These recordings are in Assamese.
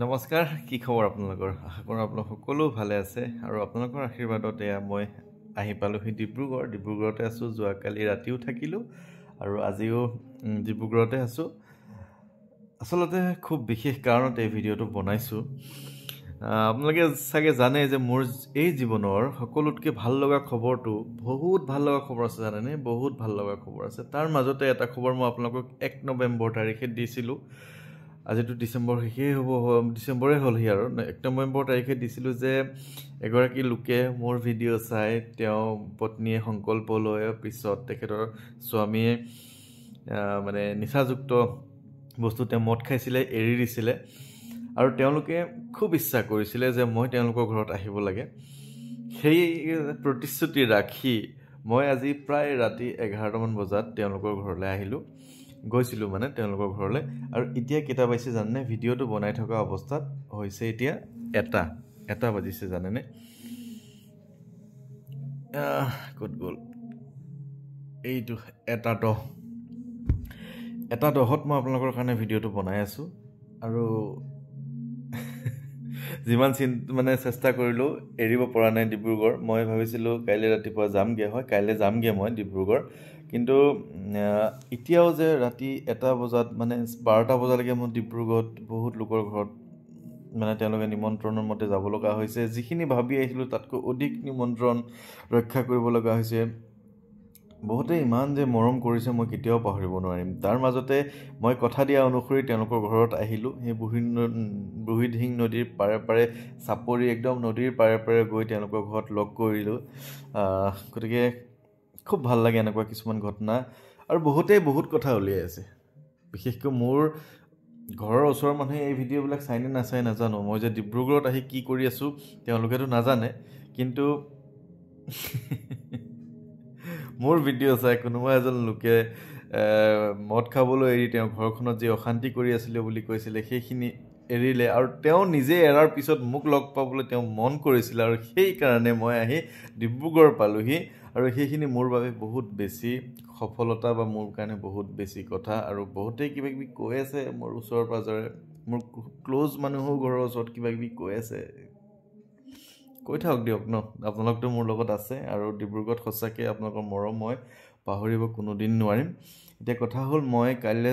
নমস্কাৰ কি খবৰ আপোনালোকৰ আশা কৰোঁ আপোনালোক সকলো ভালে আছে আৰু আপোনালোকৰ আশীৰ্বাদত মই আহি পালোহি ডিব্ৰুগড়তে আছোঁ যোৱাকালি ৰাতিও থাকিলোঁ আৰু আজিও ডিব্ৰুগড়তে আছোঁ আসলতে খুব বিশেষ কাৰণত এই ভিডিঅ'টো বনাইছোঁ আপোনালোকে চাগে জানে যে মোৰ এই জীৱনৰ সকলোতকৈ ভাল লগা খবৰটো বহুত ভাল লগা খবৰ আছে জানেনে বহুত ভাল লগা খবৰ আছে তাৰ মাজতে এটা খবৰ মই আপোনালোকক 1 নৱেম্বৰ তাৰিখে দিছিলোঁ আজিতো ডিসেম্বৰ শেষেই হ'ব ডিসেম্বৰে হ'লহি আৰু 1 নৱেম্বৰ তাৰিখে দিছিলোঁ যে এগৰাকী লোকে মোৰ ভিডিঅ' চাই তেওঁ পত্নীয়ে সংকল্প লয় পিছত তেখেতৰ স্বামীয়ে মানে নিচাযুক্ত বস্তু তেওঁ মদ খাইছিলে এৰি দিছিলে আৰু তেওঁলোকে খুব ইচ্ছা কৰিছিলে যে মই তেওঁলোকৰ ঘৰত আহিব লাগে সেই প্ৰতিশ্ৰুতি ৰাখি মই আজি প্ৰায় ৰাতি 11 মান বজাত তেওঁলোকৰ ঘৰলৈ আহিলোঁ গৈছিলোঁ মানে তেওঁলোকৰ ঘৰলৈ আৰু এতিয়া কেইটা বাজিছে জানেনে ভিডিঅ'টো বনাই থকা অৱস্থাত হৈছে এতিয়া এটা বাজিছে জানেনে ক'ত গ'ল এইটো এটা দহত মই আপোনালোকৰ কাৰণে ভিডিঅ'টো বনাই আছোঁ আৰু যিমান মানে চেষ্টা কৰিলোঁ এৰিব পৰা নাই ডিব্ৰুগড় মই ভাবিছিলোঁ কাইলৈ ৰাতিপুৱা যামগৈ হয় কাইলৈ যামগৈ মই ডিব্ৰুগড় কিন্তু এতিয়াও যে ৰাতি 1টা বজাত মানে 12টা বজালৈকে মই ডিব্ৰুগড়ত বহুত লোকৰ ঘৰত মানে তেওঁলোকে নিমন্ত্ৰণৰ মতে যাব লগা হৈছে যিখিনি ভাবি আহিছিলোঁ তাতকৈ অধিক নিমন্ত্ৰণ ৰক্ষা কৰিব লগা হৈছে বহুতে ইমান যে মৰম কৰিছে মই কেতিয়াও পাহৰিব নোৱাৰিম তাৰ মাজতে মই কথা দিয়া অনুসৰি তেওঁলোকৰ ঘৰত আহিলোঁ সেই বুঢ়ীদিহিং নদীৰ পাৰে চাপৰি একদম নদীৰ পাৰে গৈ তেওঁলোকৰ ঘৰত লগ কৰিলোঁ গতিকে খুব ভাল লাগে এনেকুৱা কিছুমান ঘটনা আৰু বহুত কথা উলিয়াই আছে বিশেষকৈ মোৰ ঘৰৰ ওচৰৰ মানুহে এই ভিডিঅ'বিলাক চাইনে নাচাই নাজানো মই যে ডিব্ৰুগড়ত আহি কি কৰি আছোঁ তেওঁলোকেতো নাজানে কিন্তু মোৰ ভিডিঅ' চাই কোনোবা এজন লোকে মদ খাবলৈ এৰি তেওঁ ঘৰখনত যে অশান্তি কৰি আছিলে বুলি কৈছিলে সেইখিনি এৰিলে আৰু তেওঁ নিজে এৰাৰ পিছত মোক লগ পাবলৈ তেওঁ মন কৰিছিল আৰু সেই কাৰণে মই আহি ডিব্ৰুগড় পালোহি আৰু সেইখিনি মোৰ বাবে বহুত বেছি সফলতা বা মোৰ কাৰণে বহুত বেছি কথা আৰু বহুতেই কিবা কিবি কৈ আছে মোৰ ওচৰৰ পাজৰে মোৰ ক্লোজ মানুহো ঘৰৰ ওচৰত কিবা কিবি কৈ আছে কৈ থাকক দিয়ক ন আপোনালোকতো মোৰ লগত আছে আৰু ডিব্ৰুগড়ত সঁচাকৈ আপোনালোকৰ মৰম মই পাহৰিব কোনোদিন নোৱাৰিম এতিয়া কথা হ'ল মই কাইলৈ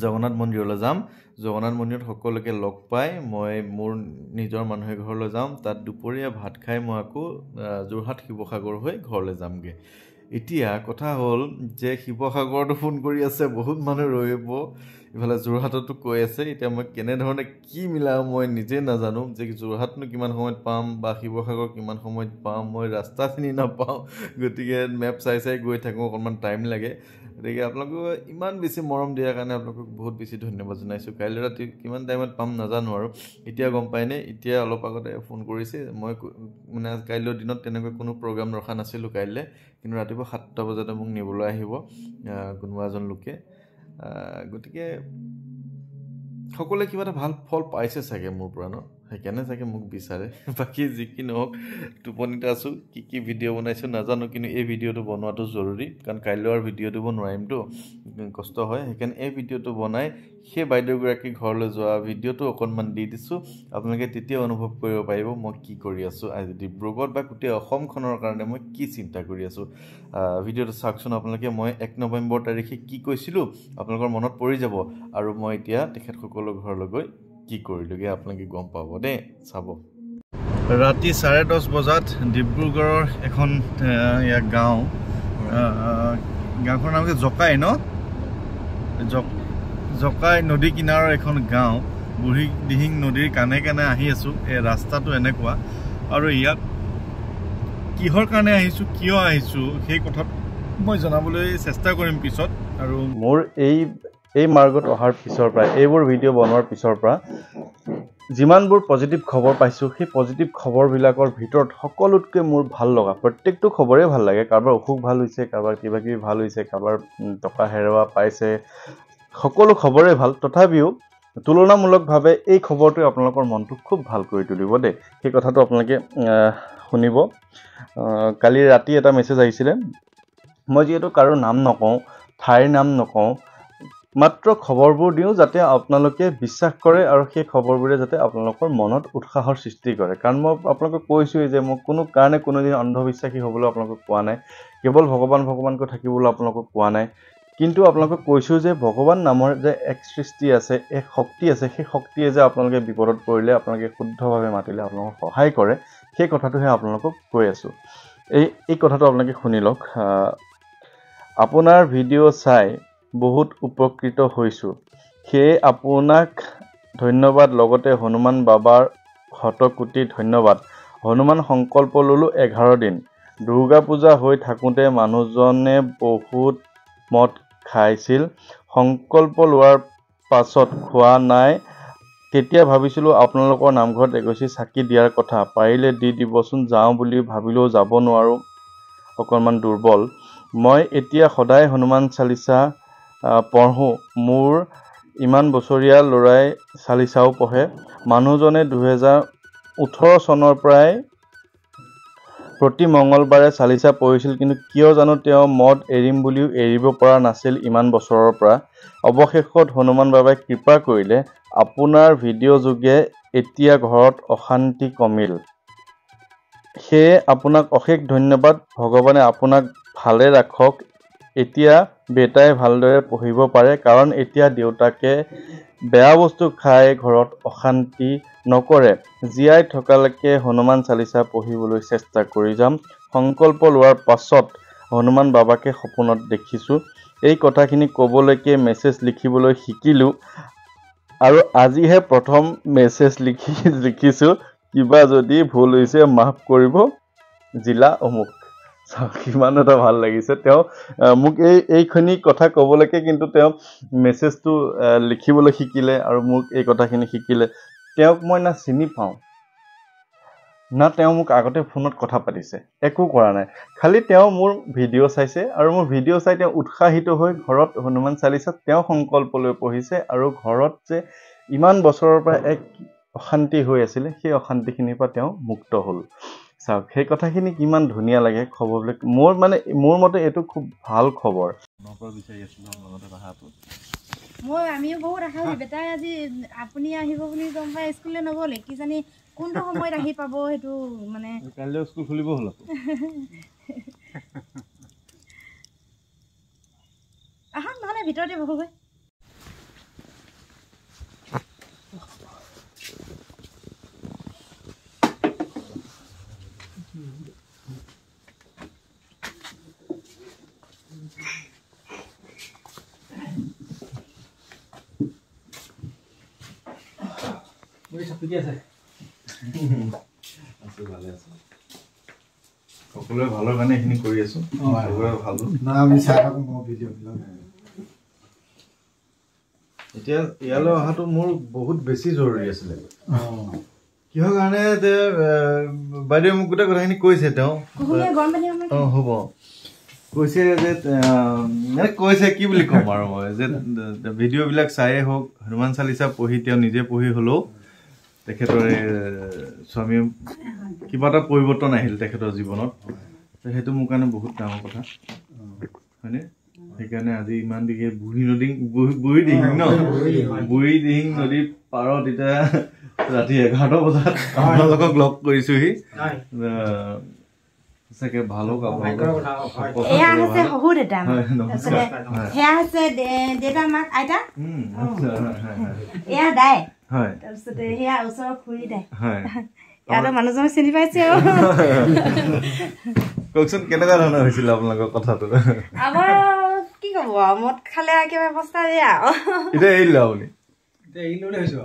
জগন্নাথ মন্দিৰলৈ যাম জগন্নাথ মন্দিৰত সকলোকে লগ পাই মই মোৰ নিজৰ মানুহে ঘৰলৈ যাম তাত দুপৰীয়া ভাত খাই মই আকৌ যোৰহাট শিৱসাগৰ হৈ ঘৰলৈ যামগৈ এতিয়া কথা হ'ল যে শিৱসাগৰতো ফোন কৰি আছে বহুত মানুহ ৰৈব ইফালে যোৰহাটতো কৈ আছে এতিয়া মই কেনেধৰণে কি মিলাও মই নিজে নাজানো যে যোৰহাটনো কিমান সময়ত পাম বা শিৱসাগৰ কিমান সময়ত পাম মই ৰাস্তা চিনি নাপাওঁ গতিকে মেপ চাই গৈ থাকোঁ অকণমান টাইম লাগে গতিকে আপোনালোকে ইমান বেছি মৰম দিয়াৰ কাৰণে আপোনালোকক বহুত বেছি ধন্যবাদ জনাইছোঁ কাইলৈ ৰাতি কিমান টাইমত পাম নাজানো আৰু এতিয়া গম পাইনে এতিয়া অলপ আগতে ফোন কৰিছে মই মানে কাইলৈৰ দিনত তেনেকৈ কোনো প্ৰগ্ৰাম ৰখা নাছিলোঁ কাইলৈ কিন্তু ৰাতিপুৱা 7টা বজাতে মোক নিবলৈ আহিব কোনোবা এজন লোকে গতিকে সকলোৱে কিবা এটা ভাল ফল পাইছে চাগে মোৰ পৰা ন সেইকাৰণে চাগে মোক বিচাৰে বাকী যি কি নহওক টোপনিতে আছোঁ কি ভিডিঅ' বনাইছোঁ নাজানো কিন্তু এই ভিডিঅ'টো বনোৱাটো জৰুৰী কাৰণ কাইলৈ আৰু ভিডিঅ' দিব নোৱাৰিমতো কষ্ট হয় সেইকাৰণে এই ভিডিঅ'টো বনাই সেই বাইদেউগৰাকী ঘৰলৈ যোৱা ভিডিঅ'টো অকণমান দি দিছোঁ আপোনালোকে তেতিয়া অনুভৱ কৰিব পাৰিব মই কি কৰি আছোঁ আজি ডিব্ৰুগড়ত বা গোটেই অসমখনৰ কাৰণে মই কি চিন্তা কৰি আছোঁ ভিডিঅ'টো চাওকচোন আপোনালোকে মই 1 নৱেম্বৰ তাৰিখে কি কৈছিলোঁ আপোনালোকৰ মনত পৰি যাব আৰু মই এতিয়া তেখেতসকলৰ ঘৰলৈ গৈ কি কৰিলোগে আপোনালোকে গম পাব দেই চাব ৰাতি 10:30 বজাত ডিব্ৰুগড়ৰ এখন গাঁও গাঁওখনৰ নাম কি জকাই ন জকাই নদী কিনাৰৰ এখন গাঁও বুঢ়ীদিহিং নদীৰ কাণে আহি আছোঁ এই ৰাস্তাটো এনেকুৱা আৰু ইয়াত কিহৰ কাৰণে আহিছোঁ কিয় আহিছোঁ সেই কথাত মই জনাবলৈ চেষ্টা কৰিম পিছত আৰু মোৰ এই মাৰ্গত অহাৰ পিছৰ পৰা এইবোৰ ভিডিঅ' বনোৱাৰ পিছৰ পৰা যিমানবোৰ পজিটিভ খবৰ পাইছোঁ সেই পজিটিভ খবৰবিলাকৰ ভিতৰত সকলোতকৈ মোৰ ভাল লগা প্ৰত্যেকটো খবৰেই ভাল লাগে কাৰোবাৰ অসুখ ভাল হৈছে কাৰোবাৰ কিবা কিবি ভাল হৈছে কাৰোবাৰ টকা হেৰুৱা পাইছে সকলো খবৰেই ভাল তথাপিও তুলনামূলকভাৱে এই খবৰটোৱে আপোনালোকৰ মনটো খুব ভাল কৰি তুলিব দেই সেই কথাটো আপোনালোকে শুনিব কালি ৰাতি এটা মেছেজ আহিছিলে মই যিহেতু কাৰো নাম নকওঁ ঠাইৰ নাম নকওঁ মাত্ৰ খবৰবোৰ দিওঁ যাতে আপোনালোকে বিশ্বাস কৰে আৰু সেই খবৰবোৰে যাতে আপোনালোকৰ মনত উৎসাহৰ সৃষ্টি কৰে কাৰণ মই আপোনালোকক কৈছোঁৱেই যে মই কোনো কাৰণে কোনোদিন অন্ধবিশ্বাসী হ'বলৈ আপোনালোকক কোৱা নাই কেৱল ভগৱানকৈ থাকিবলৈ আপোনালোকক কোৱা নাই কিন্তু আপোনালোকক কৈছোঁ যে ভগৱান নামৰ যে এক সৃষ্টি আছে এক শক্তি আছে সেই শক্তিয়ে যে আপোনালোকে বিপদত পৰিলে আপোনালোকে শুদ্ধভাৱে মাতিলে আপোনালোকক সহায় কৰে সেই কথাটোহে আপোনালোকক কৈ আছোঁ এই কথাটো আপোনালোকে শুনি লওক আপোনাৰ ভিডিঅ' চাই বহুত উপকৃত হৈছোঁ সেয়ে আপোনাক ধন্যবাদ লগতে হনুমান বাবাৰ শতকোটি ধন্যবাদ হনুমান সংকল্প ল'লোঁ 11 দিন দুৰ্গা পূজা হৈ থাকোঁতে মানুহজনে বহুত মদ খাইছিল সংকল্প লোৱাৰ পাছত খোৱা নাই তেতিয়া ভাবিছিলোঁ আপোনালোকৰ নামঘৰত এগছি চাকি দিয়াৰ কথা পাৰিলে দি দিবচোন যাওঁ বুলি ভাবিলেও যাব নোৱাৰোঁ অকণমান দুৰ্বল মই এতিয়া সদায় হনুমান চালিচা পঢ়োঁ মোৰ ইমান বছৰীয়া ল'ৰাই চালিচাও পঢ়ে মানুহজনে 2018 চনৰ পৰাই প্ৰতি মঙ্গলবাৰে চালিচা পঢ়িছিল কিন্তু কিয় জানো তেওঁ মদ এৰিম বুলিও এৰিব পৰা নাছিল ইমান বছৰৰ পৰা অৱশেষত হনুমান বাবাই কৃপা কৰিলে আপোনাৰ ভিডিঅ' যোগে এতিয়া ঘৰত অশান্তি কমিল সেয়ে আপোনাক অশেষ ধন্যবাদ ভগৱানে আপোনাক ভালে ৰাখক এতিয়া বেটাই ভালদৰে পঢ়িব পাৰে কাৰণ এতিয়া দেউতাকে বেয়া বস্তু খাই ঘৰত অশান্তি নকৰে জীয়াই থকালৈকে হনুমান চালিচা পঢ়িবলৈ চেষ্টা কৰি যাম সংকল্প লোৱাৰ পাছত হনুমান বাবাকে সপোনত দেখিছোঁ এই কথাখিনি ক'বলৈকে মেছেজ লিখিবলৈ শিকিলোঁ আৰু আজিহে প্ৰথম মেছেজ লিখিছোঁ কিবা যদি ভুল হৈছে মাফ কৰিব জিলা অমুক কিমান এটা ভাল লাগিছে তেওঁ মোক এইখিনি কথা ক'বলৈকে কিন্তু তেওঁ মেছেজটো লিখিবলৈ শিকিলে আৰু মোক এই কথাখিনি শিকিলে তেওঁক মই না চিনি পাওঁ না তেওঁ মোক আগতে ফোনত কথা পাতিছে একো কৰা নাই খালি তেওঁ মোৰ ভিডিঅ' চাইছে আৰু মোৰ ভিডিঅ' চাই তেওঁ উৎসাহিত হৈ ঘৰত হনুমান চালিচা তেওঁ সংকল্প লৈ পঢ়িছে আৰু ঘৰত যে ইমান বছৰৰ পৰা এক অশান্তি হৈ আছিলে সেই অশান্তিখিনিৰ পৰা তেওঁ মুক্ত হ'ল চাওক সেই কথাখিনি কিমান ধুনীয়া লাগে খবৰবিলাক মোৰ মতে এইটো খুব ভাল খবৰ বিচাৰি আছিলোঁ লগতে কথাটো মই আমিও বহুত আশা বেটাই আজি আপুনি আহিব বুলি গম পাই স্কুললৈ নগ'লে কি জানি কোনটো সময়ত আহি পাব সেইটো মানে কাইলৈ স্কুল খুলিব হ'ল আহক নহ'লে ভিতৰতে বহোগৈ সকলোৱে ভালৰ কাৰণে এইখিনি কৰি আছো এতিয়া ইয়ালৈ অহাটো মোৰ বহুত বেছি জৰুৰী আছিলে কিহৰ কাৰণে যে বাইদেৱে মোক গোটেই কথাখিনি কৈছে তেওঁ হ'ব কৈছে যে কৈছে কি বুলি ক'ম আৰু মই যে ভিডিঅ'বিলাক চায়ে হওক হনুমান চালিচা পঢ়ি তেওঁ নিজে পঢ়ি হ'লেও তেখেতৰ স্বামী কিবা এটা পৰিৱৰ্তন আহিল তেখেতৰ জীৱনত সেইটো মোৰ কাৰণে বহুত ডাঙৰ কথা হয়নে সেইকাৰণে আজি ইমান দিঘে বুঢ়ী দিহিং নদীৰ পাৰত এতিয়া ৰাতি 11 বজাত আপোনালোকক লগ কৰিছোহি সঁচাকে ভাল হওক এয়া হৈছে শহুৰ দেউতা সেয়া হৈছে দেউতা মাক আইতা এয়া দাই তাৰপিছতে সেয়া ওচৰৰ খুৰী দাই ইয়াতে মানুহজনক চিনি পাইছে কওকচোন কেনেকুৱা ধৰণৰ হৈছিল আপোনালোকৰ কথাটো আমাৰ কি ক'ব মদ খালে একেবাৰে অৱস্থা এয়া এতিয়া এৰিলে আপুনি এতিয়া এৰিলে হৈছে